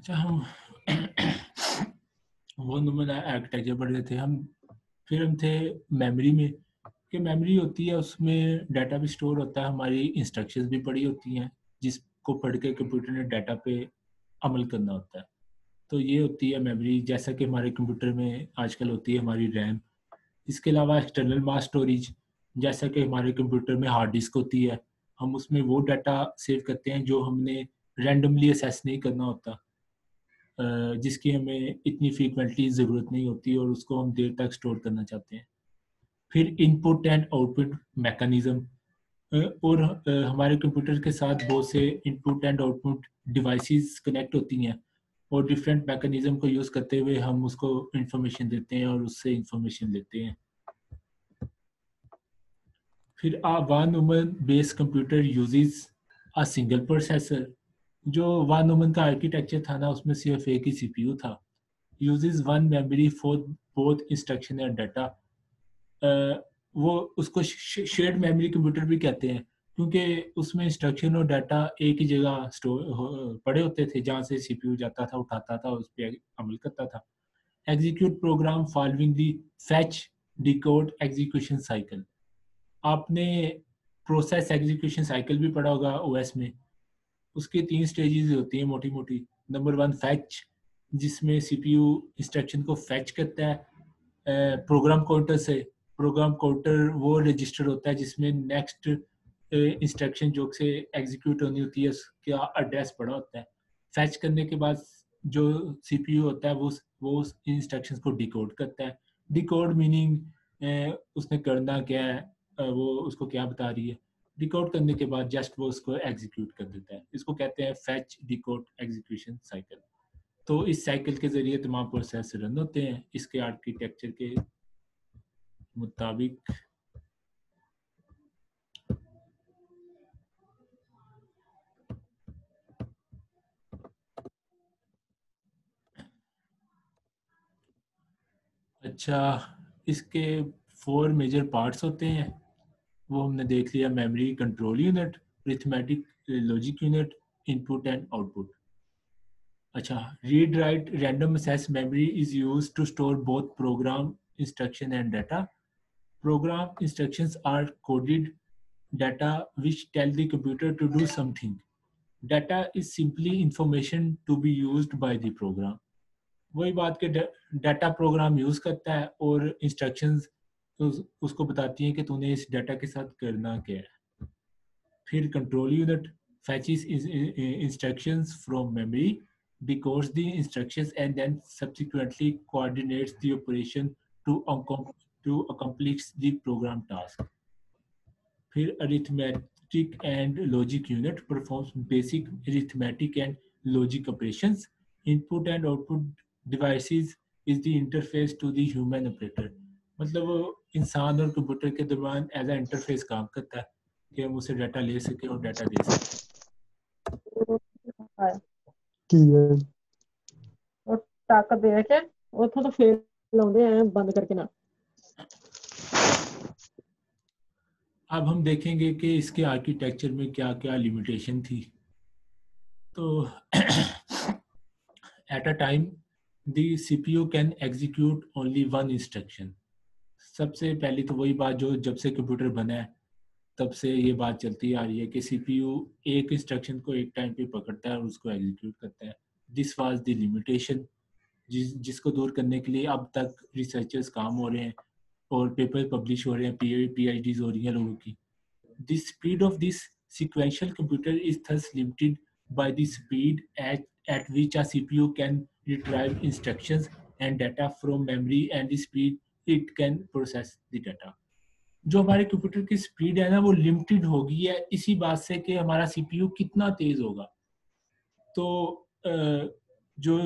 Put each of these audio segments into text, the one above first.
अच्छा, हम वो ह्यूमन आर्किटेक्चर पढ़ रहे थे हम। फिर हम थे मेमोरी में, कि मेमोरी होती है, उसमें डाटा भी स्टोर होता है, हमारी इंस्ट्रक्शंस भी पड़ी होती हैं जिसको पढ़ के कंप्यूटर ने डाटा पे अमल करना होता है। तो ये होती है मेमोरी, जैसा कि हमारे कंप्यूटर में आजकल होती है हमारी रैम। इसके अलावा एक्सटर्नल मास स्टोरेज, जैसा कि हमारे कंप्यूटर में हार्ड डिस्क होती है, हम उसमें वो डाटा सेव करते हैं जो हमने रैंडमली असेस नहीं करना होता, जिसकी हमें इतनी फ्रीक्वेंटली ज़रूरत नहीं होती और उसको हम देर तक स्टोर करना चाहते हैं। फिर इनपुट एंड आउटपुट मैकेनिज्म, और हमारे कंप्यूटर के साथ बहुत से input and output devices connect होती हैं और डिफरेंट मैकेनिज्म को यूज़ करते हुए हम उसको इंफॉर्मेशन देते हैं और उससे इंफॉर्मेशन लेते हैं। फिर one woman base computer uses a single processor. जो वन वुमन का आर्किटेक्चर था ना, उसमें सिर्फ एक ही सीपीयू था। Uses one memory for both instruction and data. वो उसको शेयर्ड मेमोरी कंप्यूटर भी कहते हैं, क्योंकि उसमें इंस्ट्रक्शन और डाटा एक ही जगह स्टोर पड़े होते थे, जहाँ से सीपीयू जाता था, उठाता था, उस पर अमल करता था। Execute program following the fetch decode execution cycle. आपने प्रोसेस एग्जीक्यूशन साइकिल भी पढ़ा होगा ओएस में। उसके 3 स्टेजेस होती हैं मोटी मोटी। नंबर 1 फैच, जिसमें सीपीयू इंस्ट्रक्शन को फैच करता है प्रोग्राम काउंटर से। प्रोग्राम काउंटर वो रजिस्टर होता है जिसमें नेक्स्ट इंस्ट्रक्शन जो से एग्जीक्यूट होनी होती है उसका एड्रेस पड़ा होता है। फैच करने के बाद जो सीपीयू होता है वो उस इंस्ट्रक्शंस को डिकोड करता है। डिकोड मीनिंग उसने करना क्या है, वो उसको क्या बता रही है। डिकोड करने के बाद जस्ट वो उसको एग्जीक्यूट कर देता है। इसको कहते हैं फैच डिकोड एग्जीक्यूशन साइकिल। तो इस साइकिल के जरिए तमाम प्रोसेस रन होते हैं इसके आर्किटेक्चर के मुताबिक। अच्छा, इसके 4 मेजर पार्ट्स होते हैं, वो हमने देख लिया। Memory control unit, arithmetic logic unit, input and output. अच्छा, read write random access memory is used to store both program instruction and data. Program instructions are coded data which tell the computer to do something. Data is simply information to be used by the program. वही बात के data program use करता है और instructions तो उसको बताती हैं कि तूने इस डाटा के साथ करना क्या है। फिर control unit fetches instructions from memory, decodes the instructions and then subsequently coordinates the operation to accomplish the program task. फिर arithmetic and logic unit performs basic arithmetic and logic operations. Input and output devices is the interface to the human operator. मतलब वो इंसान और computer के दरमियान as a interface काम करता है कि हम उसे डाटा ले सके और डाटा दे सके। ठीक है और ताकत दे के उथों तो फेल लाਉਂਦੇ हैं बंद करके ना। अब हम देखेंगे कि इसके आर्किटेक्चर में क्या क्या लिमिटेशन थी। तो at a time the CPU can execute only one instruction. सबसे पहली तो वही बात जो जब से कंप्यूटर बना है तब से ये बात चलती आ रही है कि सीपीयू एक इंस्ट्रक्शन को एक टाइम पे पकड़ता है और उसको एग्जीक्यूट करता है। दिस वाज द लिमिटेशन जिसको दूर करने के लिए अब तक रिसर्चर्स काम हो रहे हैं और पेपर पब्लिश हो रहे हैं, पीएचडीज हो रही हैं लोगों की। The speed of this sequential computer is thus limited by the speed at which a CPU can retrieve instructions and data from memory and the speed it can process the data. जो हमारे computer की speed है ना, वो limited होगी है इसी बात से कि हमारा सीपीयू कितना तेज होगा। तो जो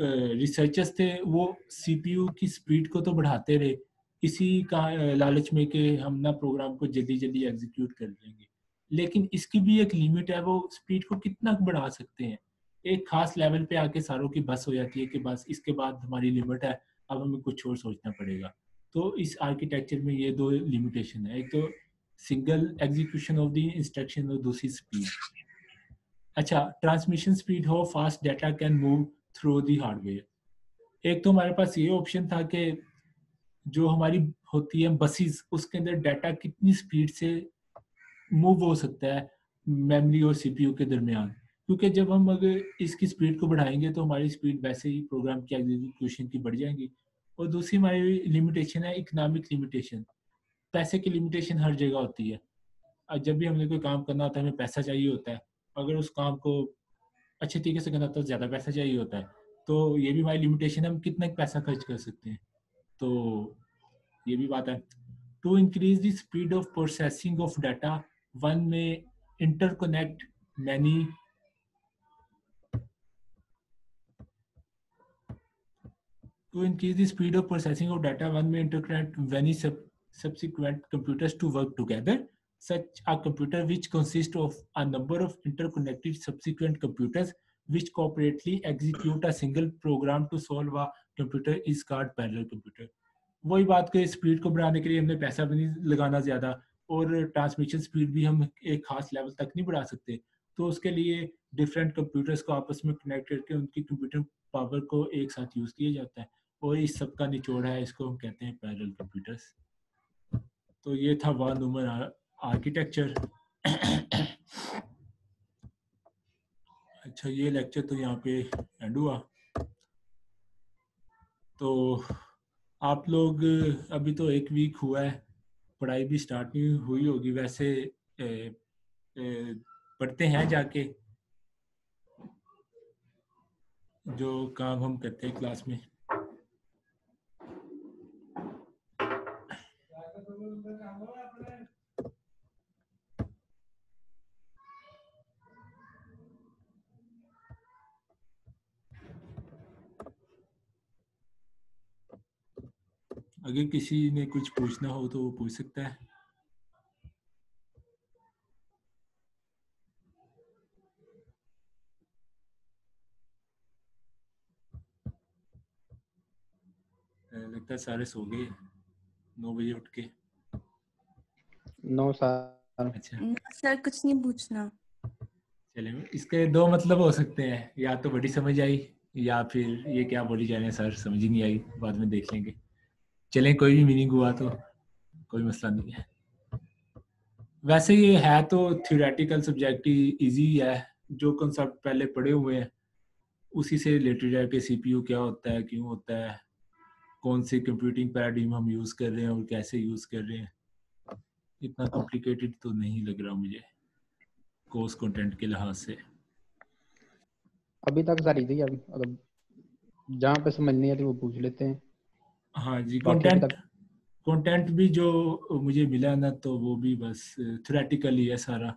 रिसर्चर्स थे वो सीपीयू की स्पीड को तो बढ़ाते रहे इसी का लालच में कि हम ना प्रोग्राम को जल्दी जल्दी एग्जीक्यूट कर लेंगे, लेकिन इसकी भी एक लिमिट है। वो स्पीड को कितना बढ़ा सकते हैं, एक खास लेवल पे आके सारों की बस हो जाती है कि बस इसके बाद हमारी लिमिट है, अब हमें कुछ और सोचना पड़ेगा। तो इस आर्किटेक्चर में ये दो लिमिटेशन है, एक तो single execution of the instruction और दूसरी स्पीड। अच्छा, transmission speed, how fast data can move through the hardware. एक तो हमारे पास ये ऑप्शन था कि जो हमारी होती है बसेस, उसके अंदर डाटा कितनी स्पीड से मूव हो सकता है मेमोरी और सीपीयू के दरमियान, क्योंकि जब हम अगर इसकी स्पीड को बढ़ाएंगे तो हमारी स्पीड वैसे ही प्रोग्राम की एग्जीक्यूशन की बढ़ जाएंगी। और दूसरी हमारी लिमिटेशन है इकोनॉमिक लिमिटेशन। पैसे की लिमिटेशन हर जगह होती है। जब भी हमने कोई काम करना होता है हमें पैसा चाहिए होता है। अगर उस काम को अच्छे तरीके से करना तो ज़्यादा पैसा चाहिए होता है। तो ये भी हमारी लिमिटेशन है, हम कितना पैसा खर्च कर सकते हैं। तो ये भी बात है। To increase the speed of processing of data, one में interconnect many to increase the speed of processing of data, one may interconnect many subsequent computers to work together. Such a computer which consists of a number of interconnected subsequent computers which cooperatively execute a single program to solve a computer is called parallel computer. वही बात के speed को बढ़ाने के लिए हमने पैसा भी नहीं लगाना ज़्यादा, और ट्रांसमिशन स्पीड भी हम एक खास लेवल तक नहीं बढ़ा सकते। तो उसके लिए डिफरेंट कंप्यूटर्स को आपस में कनेक्ट करके उनकी कंप्यूटर पावर को एक साथ यूज़ किया जाता है, और इस सब का निचोड़ है, इसको हम कहते हैं पैरेलल कंप्यूटर्स। तो ये था वन ह्यूमन आर्किटेक्चर। अच्छा, ये लेक्चर तो यहाँ पे एंड हुआ। तो आप लोग अभी तो एक वीक हुआ है, पढ़ाई भी स्टार्ट नहीं हुई होगी वैसे, पढ़ते हैं जाके जो काम हम करते हैं क्लास में। अगर किसी ने कुछ पूछना हो तो वो पूछ सकता है। लगता है सारे सो गए 9 बजे उठ के। No sir. अच्छा सर कुछ नहीं पूछना। चलिए, इसके दो मतलब हो सकते हैं, या तो बड़ी समझ आई या फिर ये क्या बोली जा रहे हैं सर समझ ही नहीं आई, बाद में देख लेंगे। चलें, कोई भी मीनिंग हुआ तो कोई मसला नहीं है। वैसे ये है तो थ्योरेटिकल सब्जेक्ट ही इजी है, जो कॉन्सेप्ट पहले पढ़े हुए हैं उसी से रिलेटेड है कि सीपीयू क्या होता है, क्यों होता है, कौन सी कंप्यूटिंग पैराडाइम हम यूज़ कर रहे हैं और कैसे यूज़ कर रहे हैं। इतना कॉम्प्लिकेटेड तो नहीं लग रहा मुझे कोर्स कंटेंट के लिहाज से। अभी तक सारी थी, अभी अगर जहाँ पे समझ नहीं आती वो पूछ लेते हैं। हाँ जी, बाकी अभी कंटेंट भी जो मुझे मिला ना, तो वो भी बस थ्योरेटिकल ही है सारा।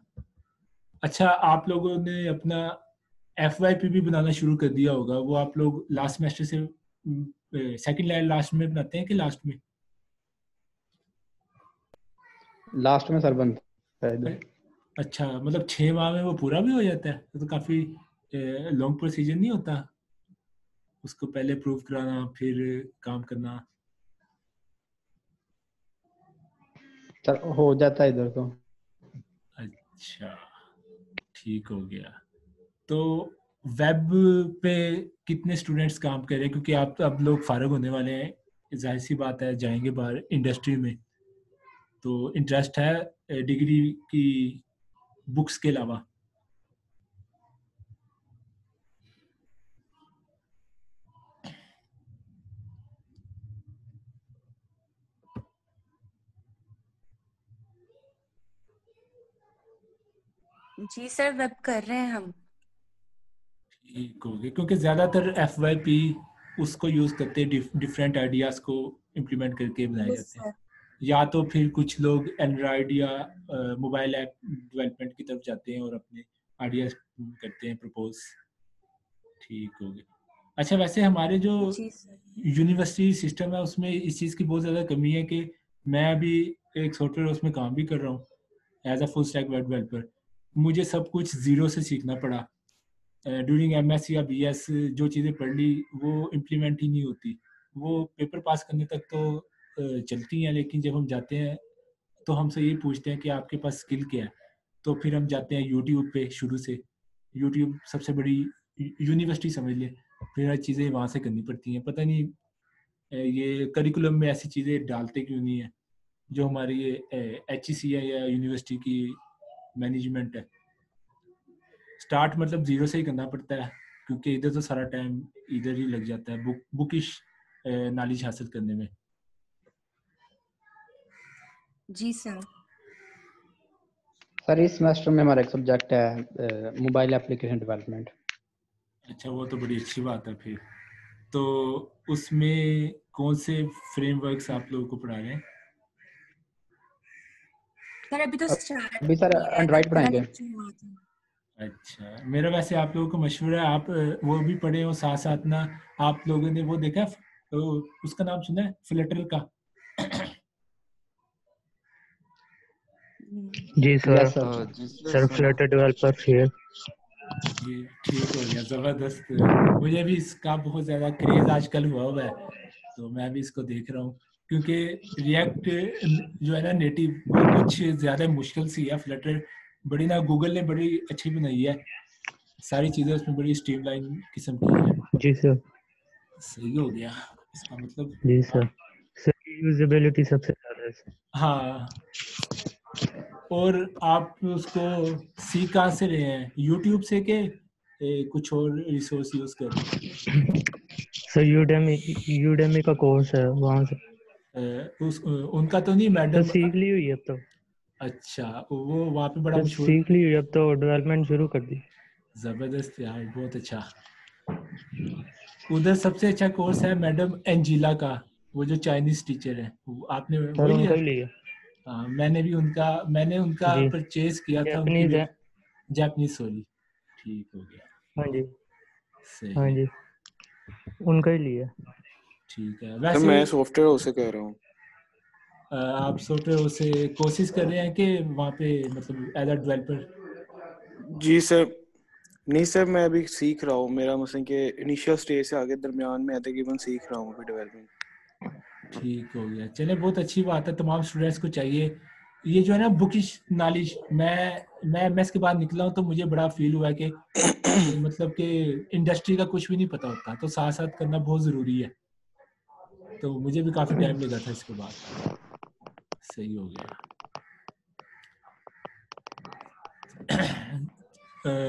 अच्छा, आप लोगों ने अपना FYP भी बनाना शुरू कर दिया होगा, वो आप लोग लास्ट सेमेस्टर से सेकंड लास्ट में बनाते हैं कि लास्ट में? लास्ट में सर बनता है। अच्छा, मतलब 6 माह में वो पूरा भी हो जाता है? तो काफी लॉन्ग प्रोसीजर नहीं होता, उसको पहले प्रूव कराना फिर काम करना? सर हो जाता है इधर तो। अच्छा, ठीक हो गया। तो वेब पे कितने स्टूडेंट्स काम कर रहे हैं, क्योंकि आप अब लोग फारग होने वाले हैं, जाहिर सी बात है जाएंगे बाहर इंडस्ट्री में, तो इंटरेस्ट है डिग्री की बुक्स के अलावा? जी सर, वेब कर रहे हैं हम। ठीक हो गया, क्योंकि ज़्यादातर FYP उसको यूज़ करते हैं डिफरेंट आइडियाज़ को इम्प्लीमेंट करके बनाए जाते हैं, या तो फिर कुछ लोग एंड्रॉयड या मोबाइल ऐप डेवलपमेंट की तरफ जाते हैं और अपने आइडियाज़ करते हैं प्रपोज। ठीक हो गया। अच्छा, वैसे हमारे जो यूनिवर्सिटी सिस्टम है उसमें इस चीज़ की बहुत ज़्यादा कमी है कि मैं अभी एक सॉफ्टवेयर उसमें काम भी कर रहा हूँ as a full stack web developer. मुझे सब कुछ ज़ीरो से सीखना पड़ा। ड्यूरिंग MS या BS जो चीज़ें पढ़ ली वो इम्प्लीमेंट ही नहीं होती। वो पेपर पास करने तक तो चलती हैं, लेकिन जब हम जाते हैं तो हमसे ये पूछते हैं कि आपके पास स्किल क्या है। तो फिर हम जाते हैं यूट्यूब पे शुरू से। यूट्यूब सबसे बड़ी यूनिवर्सिटी समझ लें, फिर हर चीज़ें वहाँ से करनी पड़ती हैं। पता नहीं ये करिकुलम में ऐसी चीज़ें डालते क्यों नहीं है, जो हमारी ये HEC है या यूनिवर्सिटी की मैनेजमेंट है। स्टार्ट मतलब जीरो से ही करना पड़ता है, क्योंकि इधर तो सारा टाइम इधर ही लग जाता है बुकिश नॉलेज हासिल करने में। जी सर। सर इस सेमेस्टर में हमारा एक सब्जेक्ट है मोबाइल एप्लीकेशन डेवलपमेंट। अच्छा, वो तो बड़ी अच्छी बात है फिर। तो उसमें कौन से फ्रेमवर्क्स आप लोगों को पढ़ा रहे हैं? सर अभी तो स्टार्ट अभी सर किया है, एंड्रॉइड पहला पढ़ाएंगे। लेक्चर हुआ था। अच्छा, मेरा वैसे आप लोगों को मशवरा है, आप वो भी पढ़े हो साथ साथ ना। आप लोगों ने वो देखा तो उसका नाम सुना है, फ्लटर का? जी sir. Yes sir. Sir Flutter developer फिर ये ठीक हो गया, जबरदस्त। मुझे भी इसका बहुत ज्यादा क्रेज आजकल हुआ है, तो मैं भी इसको देख रहा हूँ। क्योंकि रिएक्ट जो है ना नेटिव, वो कुछ ज्यादा मुश्किल सी है। फ्लटर बड़ी ना, गूगल ने बड़ी अच्छी बनाई है, सारी चीजें उसमें बड़ी स्ट्रीमलाइन किस्म की है। जी सर। सही हो गया इसका मतलब। जी सर। सर यूजेबिलिटी सबसे ज्यादा है सर। हाँ, और आप उसको सीख कहाँ से रहे हैं, यूट्यूब से के कुछ और रिसोर्स यूज कर रहे हैं? सर यूडेमी का कोर्स है वहाँ से। उनका तो नहीं सर मैडम? सीख ली हुई है अब तो। अच्छा, वो वहाँ पे बड़ा सर मशहूर। सीख ली हुई है, अब तो डेवलपमेंट शुरू कर दी। जबरदस्त यार, बहुत अच्छा। उधर सबसे अच्छा कोर्स है मैडम एंजीला का, वो जो चाइनीज टीचर है। आपने सर वही उनका लिया? ही लिया। हाँ, मैंने उनका जी परचेज किया था, उनकी जापानीज है। Japanese sorry. ठीक हो गया, हाँ जी। हाँ सही। जी उनका ही लिया। ठीक है। सर वैसे मैं सॉफ्टवेयर हाउस से कह रहा हूँ। आप सॉफ्टवेयर से कोशिश कर रहे हैं कि वहाँ पे मतलब एज अ डेवलपर? जी सर, नहीं सर मैं अभी सीख रहा हूँ। मेरा मतलब कि इनिशियल स्टेज से आगे दरमियान में तकरीबन सीख रहा हूँ अभी डेवलपमेंट। ठीक हो गया, चले, बहुत अच्छी बात है। तमाम स्टूडेंट्स को चाहिए ये जो है ना बुकिश नॉलेज। मैं एमएस के बाद निकला हूँ, तो मुझे बड़ा फील हुआ है कि मतलब कि इंडस्ट्री का कुछ भी नहीं पता होता, तो साथ साथ करना बहुत ज़रूरी है। तो मुझे भी काफ़ी टाइम लगा था इसके बाद। सही हो गया।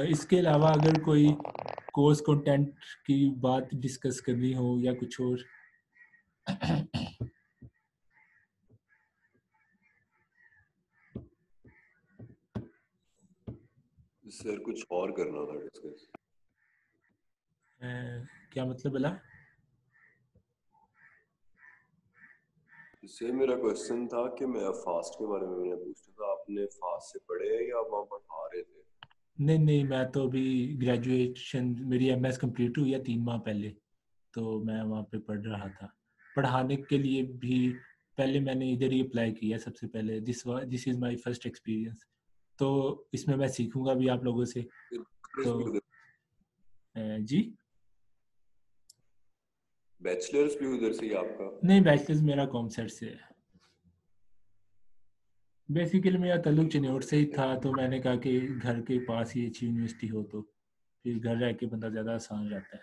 इसके अलावा अगर कोई कोर्स कंटेंट की बात डिस्कस करनी हो या कुछ और? सर कुछ और करना था डिस्कस। क्या मतलब बोला? इससे मेरा क्वेश्चन था कि मैं फास्ट के बारे में मैंने पूछा था, आपने फास्ट से पढ़े हैं या आप वहाँ पढ़ा रहे थे? नहीं, मैं तो अभी ग्रेजुएशन, मेरी एमएस कंप्लीट हुई है 3 माह पहले, तो मैं वहाँ पे पढ़ रहा था। पढ़ाने के लिए भी पहले मैंने इधर ही अप्लाई किया सबसे पहले। This is my first experience, तो इसमें मैं सीखूंगा भी आप लोगों से। तो जी, बैचलर्स भी उधर से ही आपका? नहीं, बैचलर्स मेरा कॉमसेट से है। बेसिकली मेरा ताल्लुक चिन्नौर से ही था, तो मैंने कहा कि घर के पास ही अच्छी यूनिवर्सिटी हो तो फिर घर रह के बंदा ज़्यादा आसान रहता है।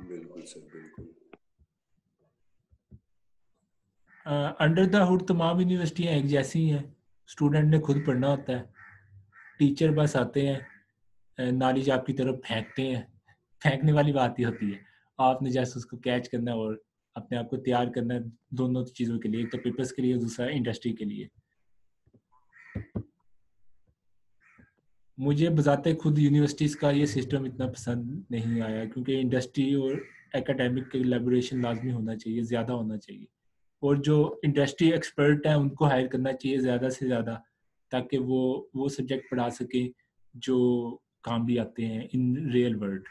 बिल्कुल सर, बिल्कुल। अंडर द हुड तमाम यूनिवर्सिटियाँ एक जैसी ही हैं। स्टूडेंट ने खुद पढ़ना होता है, टीचर बस आते हैं, नॉलेज आपकी तरफ फेंकते हैं। फेंकने वाली बात ही होती है, आपने जैसे उसको कैच करना है और अपने आप को तैयार करना है दोनों चीज़ों के लिए, एक तो पेपर्स के लिए, दूसरा इंडस्ट्री के लिए। मुझे बजाते खुद यूनिवर्सिटीज़ का ये सिस्टम इतना पसंद नहीं आया, क्योंकि इंडस्ट्री और एकेडमिक कोलैबोरेशन लाजमी होना चाहिए, ज़्यादा होना चाहिए। और जो इंडस्ट्री एक्सपर्ट हैं उनको हायर करना चाहिए ज़्यादा से ज़्यादा, ताकि वो सब्जेक्ट पढ़ा सकें जो काम भी आते हैं इन रियल वर्ल्ड।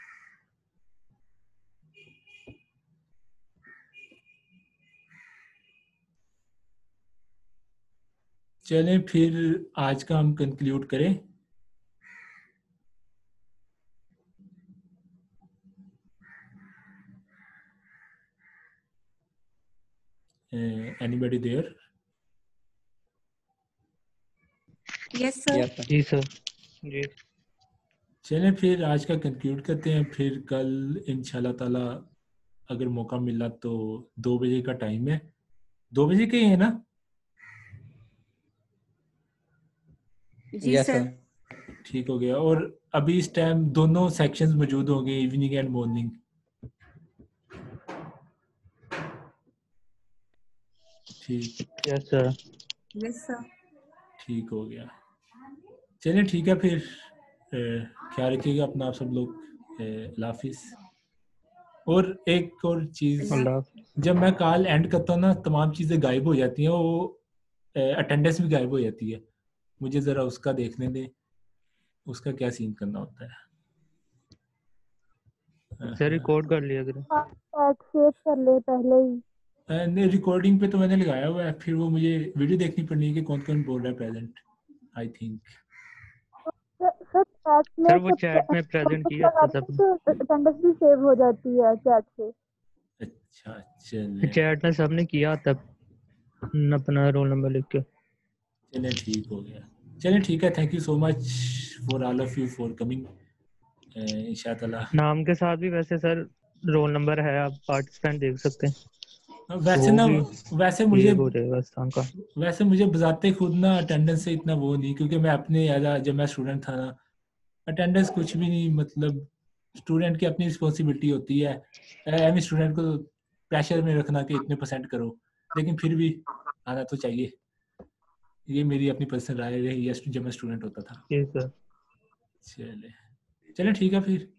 चलें फिर आज का हम कंक्लूड करें। Anybody there? Yes sir. Yes sir. जी सर। जी चलें फिर आज का कंक्लूड करते हैं, फिर कल इंशाल्लाह ताला अगर मौका मिला तो 2 बजे का टाइम है, 2 बजे के ही है ना? जी यस सर। सर। ठीक हो गया। और अभी इस टाइम दोनों सेक्शंस मौजूद होंगे, इवनिंग एंड मॉर्निंग। ठीक यस सर। Yes sir. ठीक हो गया। चलिए ठीक है फिर, ख्याल रखिएगा अपना आप सब लोग। अल्लाह हाफिज। और एक और चीज़, अल्लाह हाफ़िज़। जब मैं कॉल एंड करता हूँ ना, तमाम चीज़ें गायब हो जाती हैं, वो अटेंडेंस भी गायब हो जाती है। मुझे ज़रा उसका देखने दें, उसका क्या सीन करना होता है। सर रिकॉर्ड कर लिया करें। सेव कर ले पहले ही। नहीं, रिकॉर्डिंग पे तो मैंने लगाया हुआ है, फिर वो मुझे वीडियो देखनी पड़नी है कि कौन कौन बोल रहा है present, I think. Sir chat में सर वो चैट में प्रेजेंट किया था सबने। तो अटेंडेंस भी सेव हो जाती है चैट से। अच्छा चले चैट में सबने किया तब अपना रोल नंबर लिख के। चले ठीक हो गया। चले ठीक है, thank you so much for all of you for coming. इंशाल्लाह नाम के साथ भी वैसे सर रोल नंबर है, आप पार्टिसिपेंट देख सकते हैं। वैसे वो ना, भी वैसे मुझे ये हो जाएगा इस तरह का। वैसे मुझे बजाते खुद ना अटेंडेंस से इतना वो नहीं, क्योंकि मैं अपने जब मैं स्टूडेंट था ना, अटेंडेंस कुछ भी नहीं, मतलब स्टूडेंट की अपनी रिस्पॉन्सिबिलिटी होती है, एम स्टूडेंट को प्रेशर में रखना कि इतने परसेंट करो, लेकिन फिर भी आना तो चाहिए। ये मेरी अपनी पर्सनल राय रही है जब मैं स्टूडेंट होता था। जी सर। चले चले ठीक है फिर,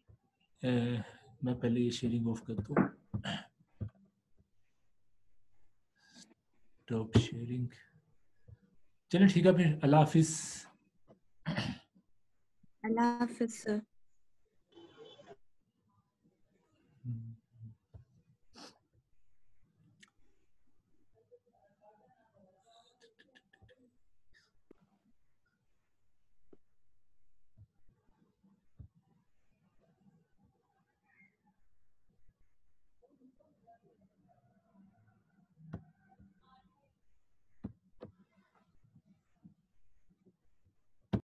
मैं पहले ये शेयरिंग ऑफ कर दूँ। Stop sharing. चले ठीक है फिर, अल्लाह हाफिज। अल्लाह हाफिज सर।